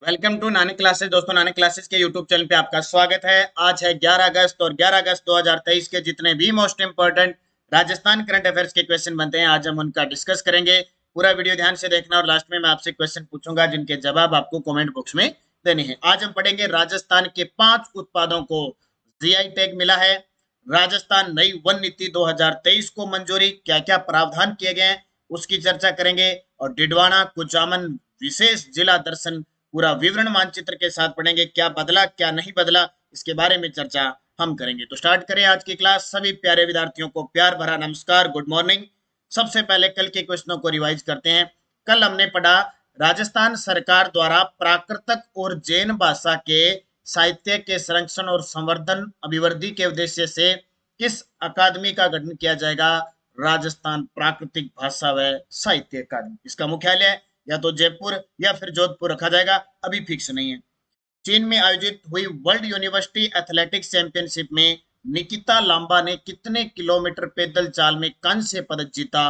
Welcome to Nanak classes. दोस्तों, Nanak classes के YouTube channel पे आपका स्वागत है। आज है 11 अगस्त और 11 अगस्त 2023 के जितने भी most important Rajasthan current affairs के क्वेश्चन बनते हैं, आज हम उनका डिस्कस करेंगे। पूरा वीडियो ध्यान से देखना और लास्ट में मैं आपसे क्वेश्चन पूछूंगा जिनके जवाब आपको कमेंट बॉक्स में देने हैं। आज हम पढ़ेंगे राजस्थान के 5 उत्पादों को जीआई टैग मिला है। राजस्थान नई वन नीति 2023 को मंजूरी, क्या क्या प्रावधान किए गए हैं उसकी चर्चा करेंगे। और डिडवाना कुचामन विशेष जिला दर्शन पूरा विवरण मानचित्र के साथ पढ़ेंगे। क्या बदला क्या नहीं बदला इसके बारे में चर्चा हम करेंगे। तो स्टार्ट करें आज की क्लास। सभी प्यारे विद्यार्थियों को प्यार भरा नमस्कार, गुड मॉर्निंग। सबसे पहले कल के क्वेश्चनों को रिवाइज करते हैं। कल हमने पढ़ा राजस्थान सरकार द्वारा प्राकृतिक और जैन भाषा के साहित्य के संरक्षण और संवर्धन अभिवृद्धि के उद्देश्य से किस अकादमी का गठन किया जाएगा? राजस्थान प्राकृतिक भाषा व साहित्य अकादमी। इसका मुख्यालय या तो जयपुर या फिर जोधपुर रखा जाएगा, अभी फिक्स नहीं है। चीन में आयोजित हुई वर्ल्ड यूनिवर्सिटी एथलेटिक्स चैंपियनशिप में निकिता लांबा ने कितने किलोमीटर पैदल चाल में कांस्य पदक जीता?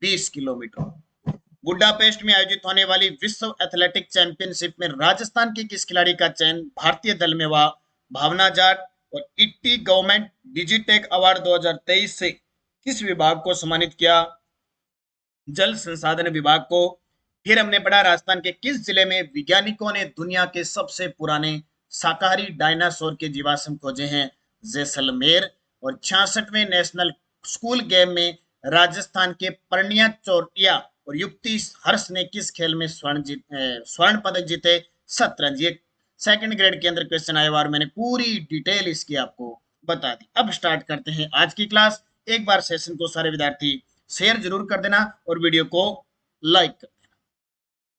20 किलोमीटर। बुडापेस्ट में आयोजित होने वाली विश्व एथलेटिक चैंपियनशिप में राजस्थान के किस खिलाड़ी का चयन भारतीय दल में हुआ? भावना जाट। और इट्टी गवर्नमेंट डिजिटेक अवार्ड 2023 से किस विभाग को सम्मानित किया? जल संसाधन विभाग को। फिर हमने पढ़ा राजस्थान के किस जिले में वैज्ञानिकों ने दुनिया के सबसे पुराने शाकाहारी डायनासोर के जीवाश्म खोजे हैं? जैसलमेर। और 66वें नेशनल स्कूल गेम में राजस्थान के परनिया चोटिया और युक्ति हर्ष ने किस खेल में स्वर्ण पदक जीते? शतरंज। ये सेकंड ग्रेड के अंदर क्वेश्चन आया और मैंने पूरी डिटेल इसकी आपको बता दी। अब स्टार्ट करते हैं आज की क्लास। एक बार सेशन को सारे विद्यार्थी शेयर जरूर कर देना और वीडियो को लाइक कर देना।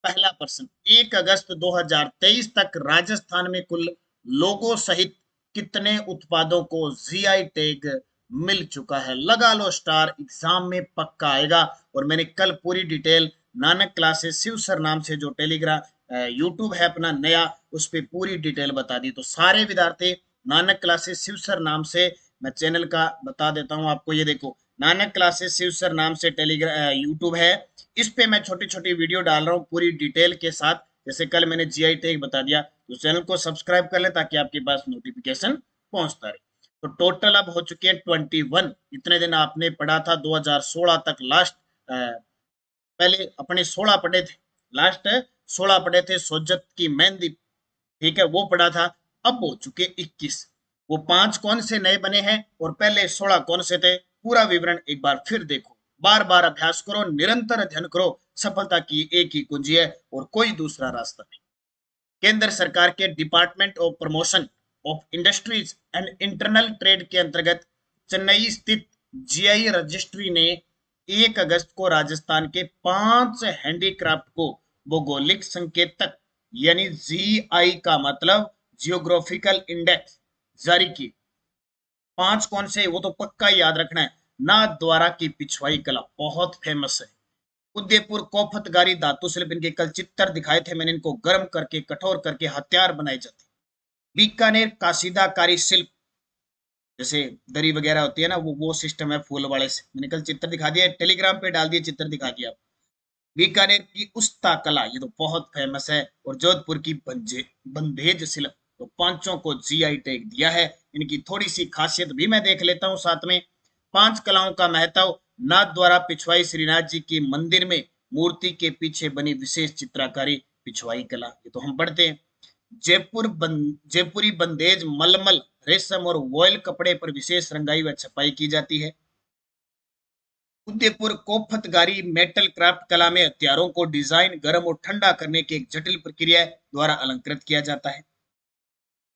पहला प्रश्न, 1 अगस्त 2023 तक राजस्थान में कुल लोगो सहित कितने उत्पादों को जीआई टैग मिल चुका है? लगा लो स्टार, एग्जाम में पक्का आएगा। और मैंने कल पूरी detail Nanak classes Shiv sir नाम से जो टेलीग्राम यूट्यूब है अपना नया, उस पर पूरी डिटेल बता दी। तो सारे विद्यार्थी नानक क्लासेस शिव सर नाम से, मैं चैनल का बता देता हूं आपको, ये देखो नानक क्लासेस शिव सर नाम से टेलीग्राम यूट्यूब है। इस पे मैं छोटी छोटी वीडियो डाल रहा हूँ पूरी डिटेल के साथ। जैसे कल मैंने जीआई टैग बता दिया, तो चैनल को सब्सक्राइब कर ले ताकि आपके पास नोटिफिकेशन पहुंचता रहे। तो टोटल अब हो चुके हैं 21। इतने दिन आपने पढ़ा था 2016 तक लास्ट, पहले अपने 16 पढ़े थे, लास्ट 16 पढ़े थे सोजत की मेहंदी, ठीक है, वो पढ़ा था। अब हो चुके 21। वो 5 कौन से नए बने हैं और पहले 16 कौन से थे? पूरा विवरण एक बार फिर देखो, बार बार अभ्यास करो, निरंतर अध्ययन करो। सफलता की एक ही कुंजी है और कोई दूसरा रास्ता नहीं। केंद्र सरकार के department of promotion of industries and internal trade के अंतर्गत चेन्नई स्थित जीआई रजिस्ट्री ने 1 अगस्त को राजस्थान के 5 हैंडीक्राफ्ट को भौगोलिक संकेतक यानी जीआई का मतलब जियोग्राफिकल इंडेक्स जारी की। 5 कौन से? वो तो पक्का याद रखना है। नाथ द्वारा की पिछवाई कला बहुत फेमस है। उदयपुर कोफतगारी धातु शिल्प, इनके कल चित्र दिखाए थे मैंने, इनको गर्म करके कठोर करके हथियार बनाए जाते। बीकानेर काशीदाकारी शिल्प, जैसे दरी वगैरह होती है ना, वो सिस्टम है फूल वाले से। मैंने कल चित्र दिखा दिया, टेलीग्राम पे डाल दिए, चित्र दिखा दिया। बीकानेर की उस्ता कला, ये तो बहुत फेमस है। और जोधपुर की बंधेज शिल्प, तो 5 को जीआई टैग दिया है। इनकी थोड़ी सी खासियत भी मैं देख लेता हूं साथ में। 5 कलाओं का महत्व। नाथ द्वारा पिछवाई श्रीनाथ जी की मंदिर में मूर्ति के पीछे बनी विशेष चित्रकारी पिछवाई कला, ये तो हम पढ़ते हैं। जयपुरी बंदेज मलमल रेशम और वॉयल कपड़े पर विशेष रंगाई व छपाई की जाती है। उदयपुर कोफतगारी मेटल क्राफ्ट कला में हथियारों को डिजाइन, गर्म और ठंडा करने की एक जटिल प्रक्रिया द्वारा अलंकृत किया जाता है।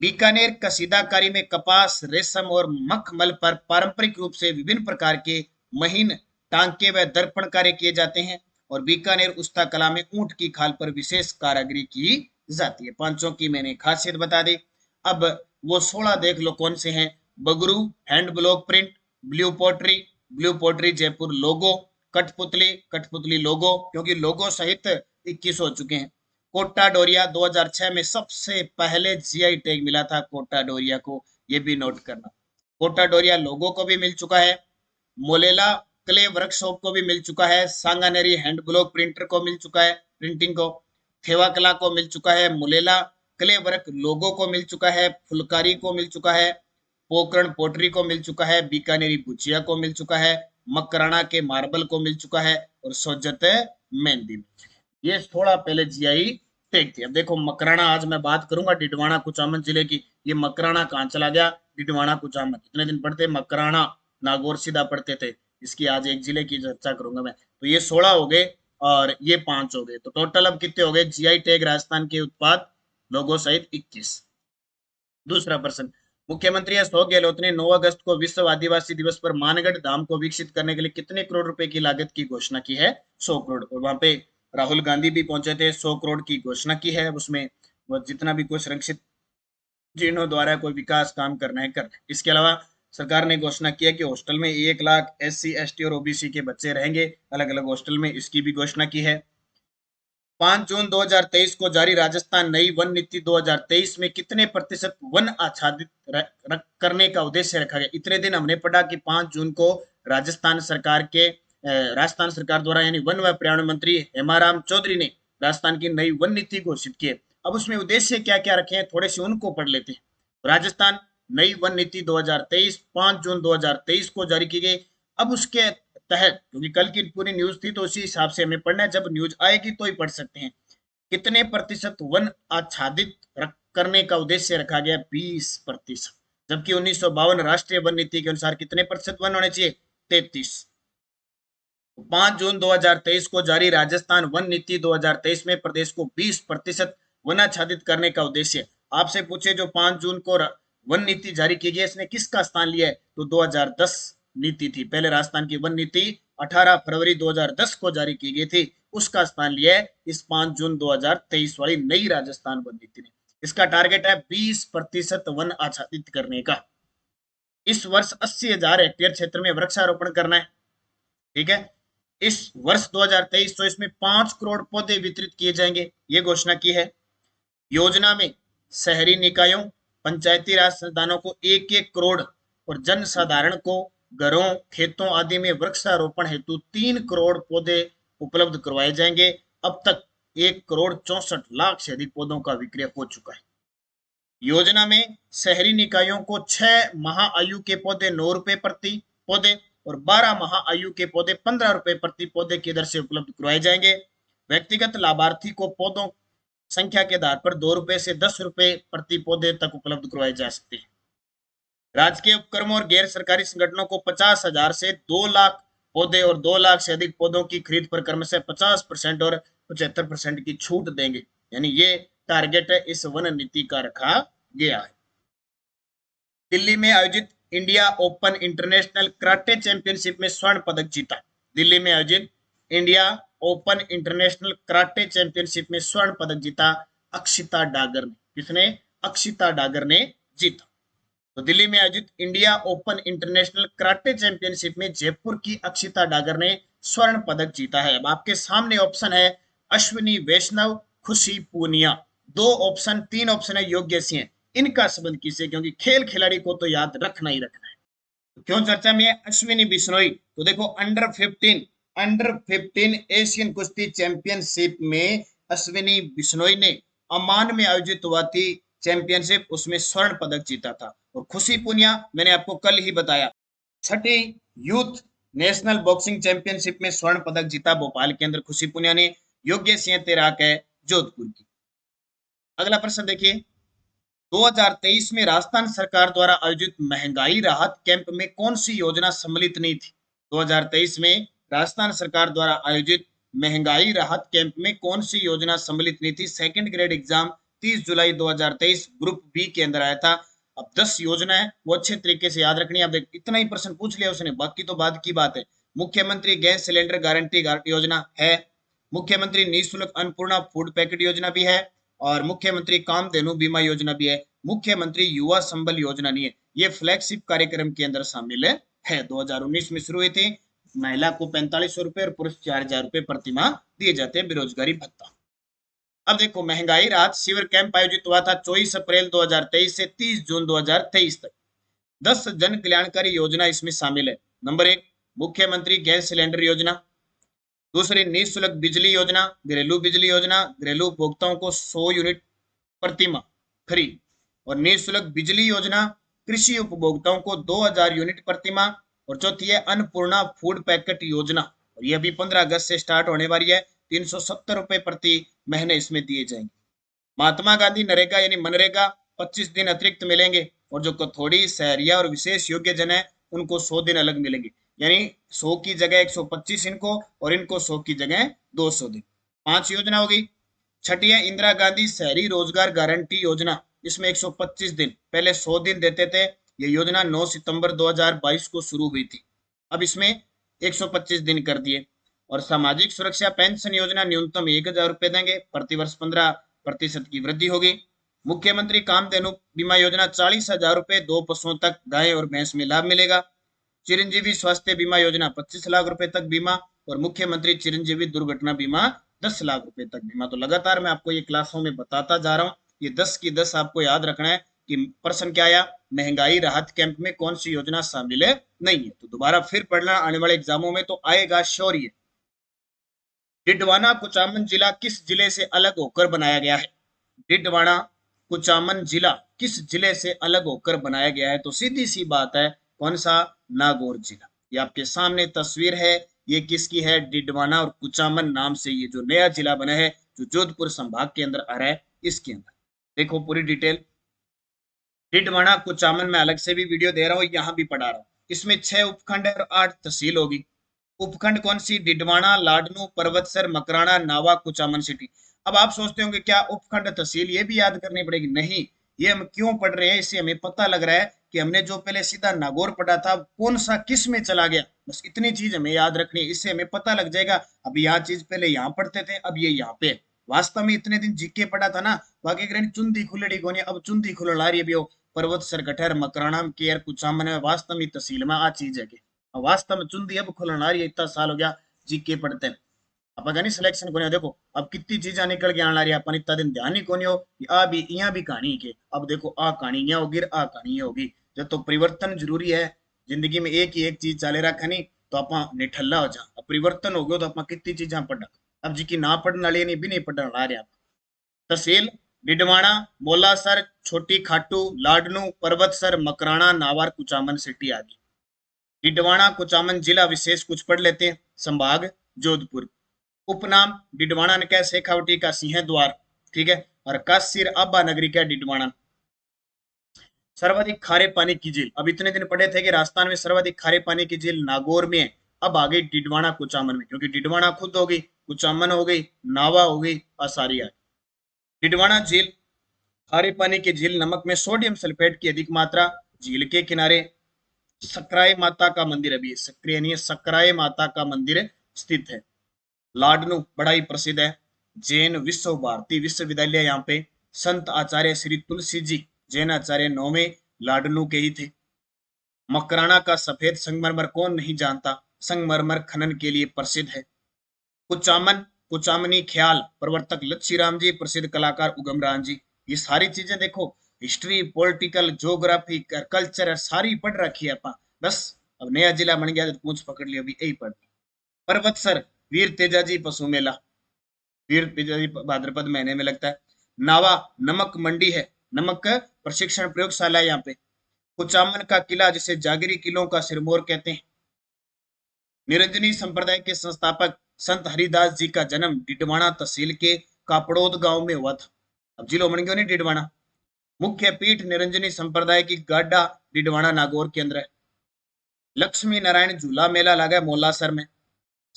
बीकानेर कसीदाकारी में कपास, रेशम और मखमल पर पारंपरिक रूप से विभिन्न प्रकार के महीन टांके व दर्पण कार्य किए जाते हैं। और बीकानेर उस्ता कला में ऊंट की खाल पर विशेष कारीगरी की जाती है। 5 की मैंने खासियत बता दी। अब वो 16 देख लो कौन से हैं। Bagru hand block print, blue pottery Jaipur logo, कठपुतली लोगो, क्योंकि लोगो सहित 21 हो चुके हैं। कोटा डोरिया 2006 में सबसे पहले जीआई टैग मिला था कोटा डोरिया को, ये भी नोट करना। कोटा डोरिया लोगो को भी मिल चुका है। मोलेला क्ले वर्कशॉप को भी मिल चुका है। सांगानेरी हैंड ब्लॉक प्रिंटर को मिल चुका है प्रिंटिंग को। थेवा कला को मिल चुका है, मुलेला क्ले वर्क लोगों को मिल चुका है, फुलकारी को मिल चुका है, पोकरण पोटरी को मिल चुका है, बीकानेरी भुजिया को मिल चुका है, मकराना के मार्बल को मिल चुका है और सोजत मेहंदी। ये थोड़ा पहले जीआई टैग थी। अब देखो मकराना, आज मैं बात करूंगा डिडवाना कुचामन जिले की। ये मकराना कहाँ चला गया? डिडवाना कुचामन। कितने दिन पढ़ते? मकराना, नागौर सीधा पढ़ते थे। इसकी आज एक जिले की चर्चा करूंगा मैं। तो ये 16 हो गए और ये 5 हो गए, तो टोटल अब कितने हो गए? जीआई टैग राजस्थान के उत्पाद लोगो सहित 21। दूसरा प्रश्न, मुख्यमंत्री अशोक गहलोत ने 9 अगस्त को विश्व आदिवासी दिवस पर मानगढ़ धाम को विकसित करने के लिए कितने करोड़ रुपए की लागत की घोषणा की है? 100 करोड़। और वहां पे राहुल गांधी भी पहुंचे थे, 100 करोड़ की घोषणा की है। उसमें वो जितना भी कोई संरक्षित जिन्हों द्वारा कोई विकास काम करना है करना है। इसके अलावा सरकार ने घोषणा किया कि हॉस्टल में 1 लाख SC ST और OBC के बच्चे रहेंगे अलग अलग हॉस्टल में, इसकी भी घोषणा की है। 5 जून 2023 को जारी राजस्थान नई वन नीति 2023 में कितने प्रतिशत वन आच्छादित करने का उद्देश्य रखा गया? इतने दिन हमने पढ़ा कि 5 जून को राजस्थान सरकार द्वारा यानी वन व पर्यावरण मंत्री हेमाराम चौधरी ने राजस्थान की नई वन नीति घोषित की है। अब उसमें उद्देश्य क्या क्या रखे हैं, थोड़े से उनको पढ़ लेते हैं। राजस्थान नई वन नीति 2023 5 जून 2023 को जारी की गई। अब उसके तहत, क्योंकि कल की पूरी न्यूज थी तो उसी हिसाब से हमें पढ़ना है, जब न्यूज आएगी तो ही पढ़ सकते हैं। कितने प्रतिशत वन आच्छादित करने का उद्देश्य रखा गया? 20%। जबकि 1952 राष्ट्रीय वन नीति के अनुसार कितने प्रतिशत वन होने चाहिए? 33। 5 जून 2023 को जारी राजस्थान वन नीति 2023 में प्रदेश को 20% वनाच्छादित करने का उद्देश्य। आपसे पूछे जो 5 जून को वन नीति जारी की गई, इसने किसका स्थान लिया है? तो 2010 नीति थी। पहले राजस्थान की वन नीति 18 फरवरी 2010 को जारी की गई थी, उसका स्थान लिया है इस 5 जून 2023 वाली नई राजस्थान वन नीति ने। इसका टारगेट है 20% वन आच्छादित करने का। इस वर्ष 80,000 हेक्टेयर क्षेत्र में वृक्षारोपण करना है, ठीक है। इस वर्ष 2023 तो इसमें 5 करोड़ पौधे वितरित किए जाएंगे, ये घोषणा की है। योजना में शहरी निकायों, पंचायती राज संस्थानों को 1-1 करोड़ और जन साधारण को घरों, खेतों आदि में वृक्षारोपण हेतु 3 करोड़ पौधे उपलब्ध करवाए जाएंगे। अब तक 1 करोड़ 64 लाख से अधिक पौधों का विक्रय हो चुका है। योजना में शहरी निकायों को 6 माह आयु के पौधे 9 रुपए प्रति पौधे और 12 माह आयु के पौधे 15 रुपए प्रति पौधे की दर से उपलब्ध करवाए जाएंगे। व्यक्तिगत लाभार्थी को पौधों संख्या के आधार पर 2 रुपए से 10 रुपए प्रति पौधे तक उपलब्ध करवाए जा सकते हैं। राजकीय उपक्रमों और गैर सरकारी संगठनों को 50,000 से 2 लाख पौधे और 2 लाख से अधिक पौधों की खरीद पर क्रमशः 50% और 75% की छूट देंगे। यानी ये टारगेट है इस वन नीति का रखा गया है। दिल्ली में आयोजित India open international karate championship में स्वर्ण पदक जीता। दिल्ली में आयोजित India open international karate championship में स्वर्ण पदक जीता अक्षिता डागर ने। किसने? अक्षिता डागर ने जीता। तो दिल्ली में आयोजित India open international karate championship में जयपुर की अक्षिता डागर ने स्वर्ण पदक जीता है। अब आपके सामने ऑप्शन है अश्विनी वैष्णव, खुशी पूनिया। 2 ऑप्शन, 3 ऑप्शन है योग्य सी है। इनका संबंध किससे? क्योंकि खेल खिलाड़ी को तो याद रखना ही रखना है। तो क्यों चर्चा में है अश्विनी बिश्नोई? तो देखो अंडर 15 एशियन कुश्ती चैंपियनशिप में अश्विनी बिश्नोई ने अमान में आयोजित हुआ थी चैंपियनशिप, उसमें स्वर्ण पदक जीता था। और खुशी पुनिया मैंने आपको कल ही बताया, 6ठी यूथ नेशनल बॉक्सिंग चैंपियनशिप में स्वर्ण पदक जीता भोपाल के अंदर खुशी पुनिया ने। योग्य सिंह तैराक है जोधपुर की। अगला प्रश्न देखिए, 2023 में राजस्थान सरकार द्वारा आयोजित महंगाई राहत कैंप में कौन सी योजना सम्मिलित नहीं थी? 2023 में राजस्थान सरकार द्वारा आयोजित महंगाई राहत कैंप में कौन सी योजना सम्मिलित नहीं थी? सेकंड ग्रेड एग्जाम 30 जुलाई 2023 ग्रुप बी के अंदर आया था। अब 10 योजना है, वो अच्छे तरीके से याद रखनी है। अब देख, इतना ही प्रश्न पूछ लिया उसने, बाकी तो बाद की बात है। मुख्यमंत्री गैस सिलेंडर गारंटी योजना है, मुख्यमंत्री निःशुल्क अन्नपूर्णा फूड पैकेट योजना भी है, और मुख्यमंत्री कामधेनु बीमा योजना भी है। मुख्यमंत्री युवा संबल योजना नहीं है। ये फ्लैगशिप कार्यक्रम के अंदर शामिल है। 2019 में शुरू हुई थी। महिला को 4500 रुपए और पुरुष 4000 रुपए प्रतिमाह दिए जाते हैं बेरोजगारी भत्ता। अब देखो, महंगाई राहत शिविर कैंप आयोजित हुआ था 24 अप्रैल 2023 से 30 जून 2023 तक। 10 जन कल्याणकारी योजना इसमें शामिल है। नंबर 1 मुख्यमंत्री गैस सिलेंडर योजना, दूसरी निःशुल्क बिजली योजना, घरेलू बिजली योजना, घरेलू उपभोक्ताओं को 100 यूनिट प्रति माह फ्री। और निःशुल्क बिजली योजना कृषि उपभोक्ताओं को 2000 यूनिट प्रति माह। और चौथी है अन्नपूर्णा फूड पैकेट योजना, और ये अभी 15 अगस्त से स्टार्ट होने वाली है। 370 रुपए प्रति महीने इसमें दिए जाएंगे। महात्मा गांधी नरेगा यानी मनरेगा 25 दिन अतिरिक्त मिलेंगे। और जो कथोड़ी, सहरिया और विशेष योग्य जन है उनको 100 दिन अलग मिलेंगे, यानी 100 की जगह 125 इनको, और इनको 100 की जगह 200 दिन। 5 योजना होगी। छठी है इंदिरा गांधी शहरी रोजगार गारंटी योजना, इसमें 125 दिन, पहले 100 दिन देते थे। ये योजना 9 सितंबर 2022 को शुरू हुई थी, अब इसमें 125 दिन कर दिए। और सामाजिक सुरक्षा पेंशन योजना न्यूनतम 1000 रुपए देंगे, प्रतिवर्ष 15% की वृद्धि होगी। मुख्यमंत्री कामधेनु बीमा योजना 40,000 रुपए, 2 पशुओं तक गाय और भैंस में लाभ मिलेगा। चिरंजीवी स्वास्थ्य बीमा योजना 25 लाख रुपए तक बीमा। और मुख्यमंत्री चिरंजीवी दुर्घटना बीमा 10 लाख रुपए तक बीमा। तो लगातार मैं आपको ये क्लासों में बताता जा रहा हूँ, ये 10 की 10 आपको याद रखना है कि प्रश्न क्या आया, महंगाई राहत कैंप में कौन सी योजना शामिल है नहीं है। तो दोबारा फिर पढ़ना आने वाले एग्जामों में तो आएगा शौर्य। डिडवाना कुचामन जिला किस जिले से अलग होकर बनाया गया है? डिडवाना कुचामन जिला किस जिले से अलग होकर बनाया गया है? तो सीधी सी बात है, कौन सा? नागौर जिला। ये आपके सामने तस्वीर है, ये किसकी है? डिडवाना और कुचामन नाम से ये जो नया जिला बना है, जो जोधपुर संभाग के अंदर आ रहा है, इसके अंदर देखो पूरी डिटेल। डिडवाना कुचामन में अलग से भी वीडियो दे रहा हूँ, यहाँ भी पढ़ा रहा हूँ। इसमें 6 उपखंड और 8 तहसील होगी। उपखंड कौन सी? डिडवाना, लाडनू, पर्वतसर, मकराना, नावा, कुचामन सिटी। अब आप सोचते होंगे क्या उपखंड तहसील ये भी याद करनी पड़ेगी? नहीं, ये हम क्यों पढ़ रहे हैं, इससे हमें पता लग रहा है कि हमने जो पहले सीधा नागौर पढ़ा था कौन सा किस में चला गया। बस इतनी चीज हमें याद रखनी है, इससे हमें पता लग जाएगा। अब यहाँ चीज पहले यहाँ पढ़ते थे, अब ये यहाँ पे। वास्तव में इतने दिन जीके पढ़ा था ना, बाकी ग्रहण चुंदी खुलेड़ी कोनी, अब चुंदी खुल ला रही है। पर्वत सर गठर मकराना केयर कुचामन में वास्तव में तहसील में आ चीज है कि वास्तव में चुंदी अब खुलन आ रही है। इतना साल हो गया जीके पढ़ते हैं, अब नहीं सिलेक्शन को नहीं। देखो अब कितनी चीजें निकल के आने रही है, अपन इतना दिन ध्यान ही को नहीं हो। आ भी यहाँ भी कहानी के, अब देखो आ कहानी यहाँ होगी, आ कहानी होगी। जब तो परिवर्तन जरूरी है जिंदगी में, एक ही एक चीज चाले रखा नहीं तो आप निठल्ला हो जा। अब परिवर्तन हो गया तो आप कितनी चीजें पढ़ा, अब जी की ना पढ़ने वाली नहीं भी नहीं पढ़ने ला रहे। तहसील डिडवाना, मोलासर, छोटी खाटू, लाडनू, पर्वतसर, मकराना, नावार, कुचामन सिटी आदि। डिडवाना कुचामन जिला विशेष कुछ पढ़ लेते हैं। संभाग जोधपुर। उपनाम डिडवाना ने क्या? शेखावटी का सिंह द्वार, ठीक है। और कासिर आबा नगरी क्या? डिडवाना। सर्वाधिक खारे पानी की झील, अब इतने दिन पढ़े थे कि राजस्थान में सर्वाधिक खारे पानी की झील नागौर में है, अब आ गई डिडवाना कुचामन में, क्योंकि डिडवाना खुद हो गई, कुचामन हो गई, नावा हो गई, आसारिया। डिडवाना झील खारे पानी की झील, नमक में सोडियम सल्फेट की अधिक मात्रा। झील के किनारे सकराय माता का मंदिर, अभी सक्रिय नहीं है, सकराय माता का मंदिर स्थित है। लाडनू बड़ा ही प्रसिद्ध है। जैन विश्व भारती विश्वविद्यालय यहाँ पे। संत आचार्य श्री तुलसी जी जैन आचार्य 9वें लाडनू के ही थे। मकराना का सफेद संगमरमर कौन नहीं जानता, संगमरमर खनन के लिए प्रसिद्ध है। कुचामन, कुचामनी ख्याल, प्रवर्तक लच्छी राम जी, प्रसिद्ध कलाकार उगम राम जी। ये सारी चीजें देखो, हिस्ट्री, पॉलिटिकल, ज्योग्राफी, कल्चर सारी पढ़ रखी है अपन। बस अब नया जिला बन गया तो पूछ पकड़ लिया, अभी यही पढ़। पर्वतसर वीर तेजाजी पशु मेला, वीर तेजाजी भाद्रपद महीने में लगता है। नावा नमक मंडी है, नमक प्रशिक्षण प्रयोगशाला है यहाँ पे। कुचामन का किला जिसे जागीरी किलों का सिरमौर कहते हैं। निरंजनी संप्रदाय के संस्थापक संत हरिदास जी का जन्म डिडवाना तहसील के कापड़ोद गांव में हुआ था। अब जिलो बन गया नहीं डिडवाना। मुख्य पीठ निरंजनी संप्रदाय की गाडा डिडवाना नागौर के अंदर है। लक्ष्मी नारायण झूला मेला लगा मोलासर में।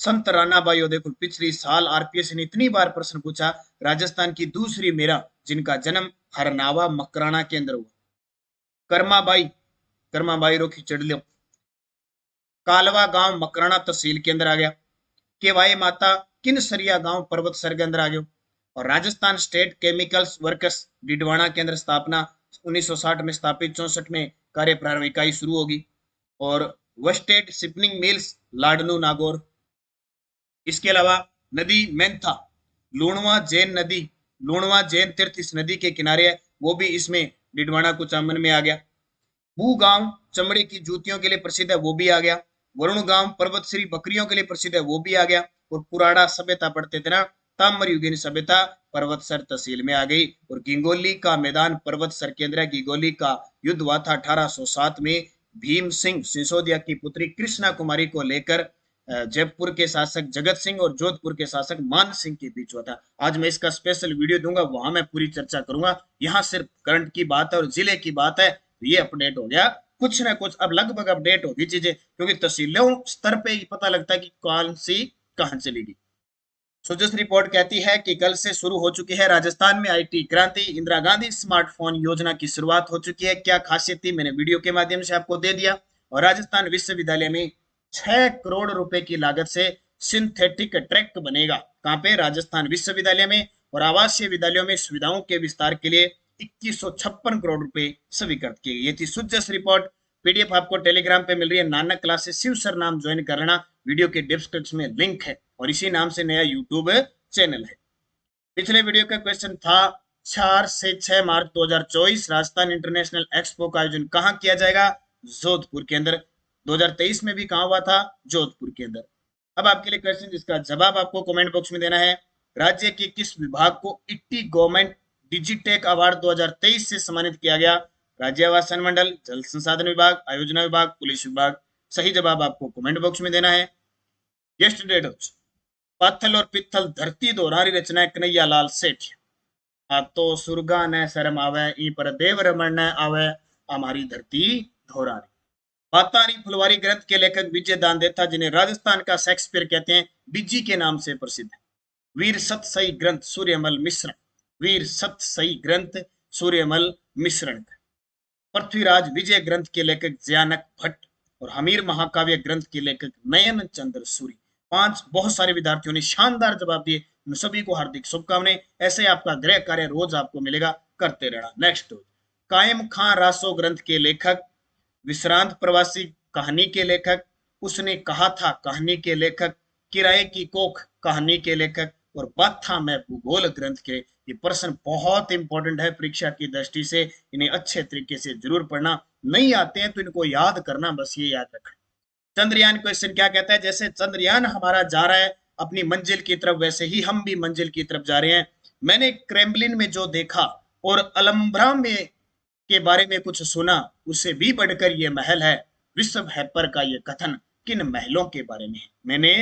संत रानाबाई, देखो पिछली साल आरपीएस ने इतनी बार प्रश्न पूछा, राजस्थान की दूसरी मेरा जिनका जन्म हरनावा मकराना के अंदर हुआ। कर्माबाई, कर्माबाई रो खिचड़ लो। कालवा गांव मकराना तहसील के अंदर आ गया। केवाई माता किनसरिया गांव पर्वतसर के अंदर आ गया। और Rajasthan state chemicals workers Didwana के अंदर स्थापना 1960 में स्थापित, 64 में कार्य प्रारंभ इकाई शुरू होगी। और वेस्टेड शिपनिंग मिल्स लाडनू नागौर। इसके अलावा नदी मेंथा, लूणवा जैन नदी, लूणवा जैन तीर्थ इस नदी के किनारे है, वो भी इसमें डिडवाना कुचामन में आ गया। बू गांव चमड़े की जूतियों के लिए प्रसिद्ध है, वो भी आ गया। वरुण गांव पर्वतश्री बकरियों के लिए प्रसिद्ध है, वो भी आ गया। और पुराड़ा सभ्यता पढ़ते थे ना, ताम्रयुगीन सभ्यता पर्वतसर तहसील में आ गई। और गिंगोली का मैदान पर्वतसर के अंदर है। गिंगोली का युद्ध हुआ था 1807 में। भीम सिंह सिसोदिया की पुत्री कृष्णा कुमारी को लेकर जयपुर के शासक जगत सिंह और जोधपुर के शासक मान सिंह के बीच हुआ था। आज मैं इसका स्पेशल वीडियो दूंगा, वहां मैं पूरी चर्चा करूंगा। यहाँ सिर्फ करंट की बात है और जिले की बात है, ये अपडेट हो गया कुछ ना कुछ, अब लगभग अपडेट होगी चीजें, क्योंकि तहसीलों स्तर पे ही पता लगता है कि कौन सी कहां चलेगी। सोजस रिपोर्ट कहती है कि कल से शुरू हो चुकी है राजस्थान में आईटी क्रांति। इंदिरा गांधी स्मार्टफोन योजना की शुरुआत हो चुकी है। क्या खासियत थी मैंने वीडियो के माध्यम से आपको दे दिया। और राजस्थान विश्वविद्यालय में 6 करोड़ रुपए की लागत से सिंथेटिक ट्रैक बनेगा। कहां पे? राजस्थान विश्वविद्यालय में। और आवासीय विद्यालयों में सुविधाओं के विस्तार के लिए 2156 करोड़ रुपए स्वीकृत किए गए। ये थी सुजस रिपोर्ट। पीडीएफ आपको टेलीग्राम पे मिल रही है। नानक क्लासेस शिव सर नाम ज्वाइन कर लेना, वीडियो के डिस्क्रिप्शन में लिंक है। और इसी नाम से नया यूट्यूब चैनल है। पिछले वीडियो का क्वेश्चन था 4 से 6 मार्च 2024 राजस्थान इंटरनेशनल एक्सपो का आयोजन कहां किया जाएगा? जोधपुर के अंदर। 2023 में भी कहां हुआ था? जोधपुर के अंदर। अब आपके लिए क्वेश्चन जिसका जवाब आपको कमेंट बॉक्स में देना है। राज्य के किस विभाग को इट्टी गवर्नमेंट डिजिटेक अवार्ड 2023 से सम्मानित किया गया? राज्य आवासन मंडल, जल संसाधन विभाग, आयोजना विभाग, पुलिस विभाग। सही जवाब आपको कमेंट बॉक्स में देना है। यस्टरडे पाथल और पित्थल धरती दोहरारी रचना कन्हैया लाल सेठ। तो सुरगा न शर्म आवे, ई पर देव रमन न आवे, हमारी धरती धोरारी। बातारी फुलवारी ग्रंथ के लेखक विजय दान देता, जिन्हें राजस्थान का शेक्सपियर कहते हैं, बिज्जी के नाम से प्रसिद्ध है। वीर सतसई ग्रंथ सूर्यमल मिश्रण। वीर सतसई ग्रंथ सूर्यमल मिश्रण। पृथ्वीराज विजय ग्रंथ के लेखक जयानक भट्ट। और हमीर महाकाव्य ग्रंथ के लेखक नयन चंद्र सूरी। 5 बहुत सारे विद्यार्थियों ने शानदार जवाब दिए। उन सभी को हार्दिक शुभकामनाएं। ऐसे आपका गृह कार्य रोज आपको मिलेगा, करते रहना। नेक्स्ट, कायम खां रासो ग्रंथ के लेखक, विश्रांत प्रवासी कहानी के लेखक, उसने कहा था कहानी के लेखक, किराए की कोख कहानी के लेखक, और बाथा में भूगोल ग्रंथ के। ये प्रश्न बहुत इंपॉर्टेंट है परीक्षा की दृष्टि से, इन्हें अच्छे तरीके से जरूर पढ़ना। नहीं आते हैं तो इनको याद करना, बस ये याद रखना। चंद्रयान क्वेश्चन क्या कहता है? जैसे चंद्रयान हमारा जा रहा है अपनी मंजिल की तरफ, वैसे ही हम भी मंजिल की तरफ जा रहे हैं। मैंने क्रेमलिन में जो देखा और अलम्ब्रा में के बारे में कुछ सुना, उससे भी बढ़कर ये महल है। विश्व हैपर का ये कथन किन महलों के बारे में है? मैंने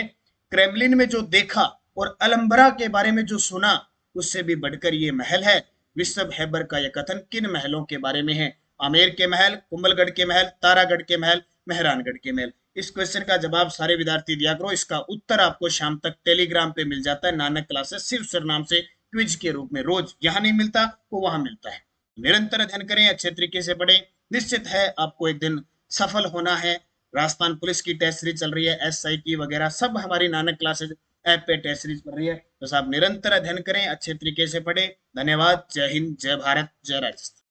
क्रेमलिन में जो देखा और अलम्ब्रा के बारे में जो सुना, उससे भी बढ़कर ये महल है। विश्व हैबर का यह कथन किन महलों के बारे में है? आमेर के महल, कुंभलगढ़ के महल, तारागढ़ के महल, मेहरानगढ़ के महल। इस क्वेश्चन का जवाब सारे विद्यार्थी दिया करो। इसका उत्तर आपको शाम तक टेलीग्राम पे मिल जाता है। नानक क्लासेस शिव सर नाम से क्विज के रूप में रोज यहाँ नहीं मिलता वो वहां मिलता है। निरंतर अध्ययन करें, अच्छे तरीके से पढ़ें। निश्चित है आपको एक दिन सफल होना है। राजस्थान पुलिस की टेस्ट सीरीज चल रही है, एसआई की वगैरह सब हमारी नानक क्लासेज ऐप पे टेस्ट सीरीज चल रही है। बस आप निरंतर अध्ययन करें, अच्छे तरीके से पढ़ें। धन्यवाद। जय हिंद, जय भारत, जय राजस्थान।